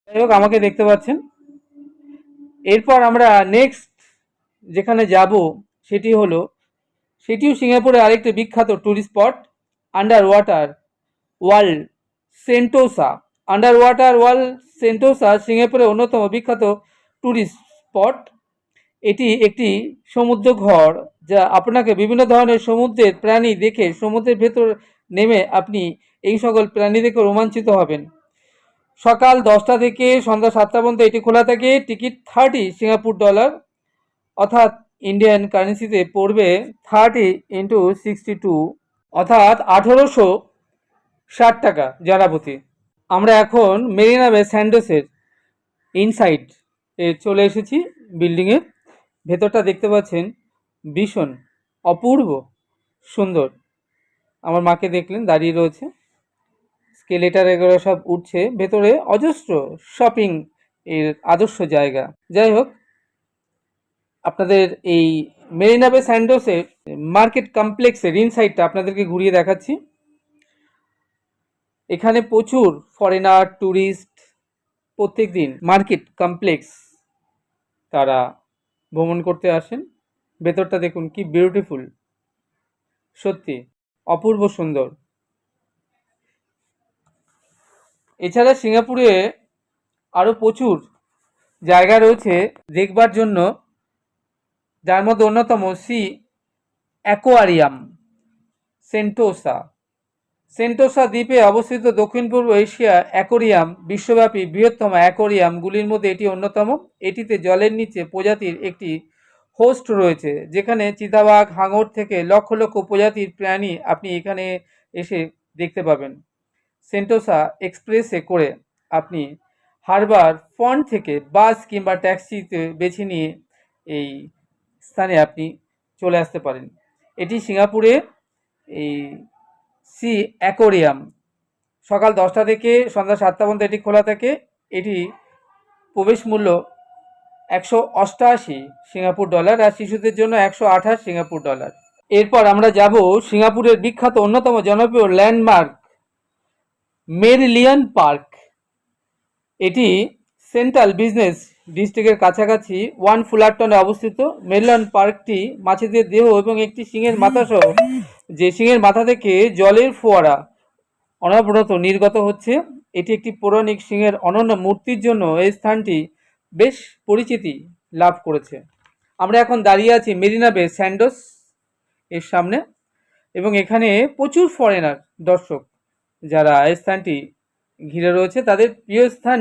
যাই হোক, আমাকে দেখতে পাচ্ছেন। এরপর আমরা নেক্সট যেখানে যাব সেটিও সিঙ্গাপুরের আরেকটি বিখ্যাত tourist spot, under water world Sentosa. Under water world Sentosa সিঙ্গাপুরের অন্যতম বিখ্যাত ট্যুরিস্ট স্পট। এটি একটি সমুদ্র ঘর, যা আপনাকে বিভিন্ন ধরনের সমুদ্রের প্রাণী দেখে সমুদ্রের ভেতর নেমে আপনি এই সকল প্রাণী দেখে রোমাঞ্চিত হবেন। সকাল 10টা থেকে সন্ধ্যা 7টা পর্যন্ত এটি খোলা থাকে। টিকিট 30 সিঙ্গাপুর ডলার, অর্থাৎ ইন্ডিয়ান কারেন্সিতে পড়বে 30 × 62, অর্থাৎ 1860 টাকা জনাপতি। আমরা এখন মেরিনা বে স্যান্ডোসের ইনসাইড চলে এসেছি। বিল্ডিংয়ের ভেতরটা দেখতে পাচ্ছেন, ভীষণ অপূর্ব সুন্দর। আমার মাকে দেখলেন দাঁড়িয়ে রয়েছে, স্কেলেটার এগুলো সব উঠছে। ভেতরে অজস্র শপিং এর আদর্শ জায়গা। যাই হোক, আপনাদের এই মেরিনা বে স্যান্ডোসের মার্কেট কমপ্লেক্সের ইনসাইডটা আপনাদেরকে ঘুরিয়ে দেখাচ্ছি। এখানে প্রচুর ফরেনার ট্যুরিস্ট প্রত্যেক দিন মার্কেট কমপ্লেক্স তারা ভ্রমণ করতে আসেন। ভেতরটা দেখুন কি বিউটিফুল, সত্যি অপূর্ব সুন্দর। এছাড়া সিঙ্গাপুরে আরও প্রচুর জায়গা রয়েছে দেখবার জন্য, যার মধ্যে অন্যতম সি অ্যাকোয়ারিয়াম সেন্টোসা। সেন্টোসা দ্বীপে অবস্থিত দক্ষিণ পূর্ব এশিয়া অ্যাকোরিয়াম বিশ্বব্যাপী বৃহত্তম অ্যাকোরিয়ামগুলির মধ্যে এটি অন্যতম। এটিতে জলের নিচে প্রজাতির একটি হোস্ট রয়েছে, যেখানে চিতাবাঘ, হাঙর থেকে লক্ষ লক্ষ প্রজাতির প্রাণী আপনি এখানে এসে দেখতে পাবেন। সেন্টোসা এক্সপ্রেসে করে আপনি হারবার ফ্রন্ট থেকে বাস কিংবা ট্যাক্সিতে বেছে নিয়ে এই স্থানে আপনি চলে আসতে পারেন। এটি সিঙ্গাপুরে এই সি অ্যাকোরিয়াম। সকাল 10টা থেকে সন্ধ্যা 7টা পর্যন্ত এটি খোলা থাকে। এটি প্রবেশ মূল্য 188 সিঙ্গাপুর ডলার, আর শিশুদের জন্য 128 সিঙ্গাপুর ডলার। এরপর আমরা যাব সিঙ্গাপুরের বিখ্যাত অন্যতম জনপ্রিয় ল্যান্ডমার্ক মেরিলিয়ান পার্ক। এটি সেন্ট্রাল বিজনেস ডিস্ট্রিক্টের কাছাকাছি ওয়ান ফুলারটনে অবস্থিত। মেরিলিয়ান পার্কটি মাছেদের দেহ এবং একটি সিংহের মাথা সহ, যে সিংহের মাথা থেকে জলের ফোয়ারা অনবরত নির্গত হচ্ছে। এটি একটি পৌরাণিক সিংহের অনন্য মূর্তির জন্য এই স্থানটি বেশ পরিচিতি লাভ করেছে। আমরা এখন দাঁড়িয়ে আছি মেরিনা বে স্যান্ডোস এর সামনে, এবং এখানে প্রচুর ফরেনার দর্শক যারা এই স্থানটি ঘিরে রয়েছে। তাদের প্রিয় স্থান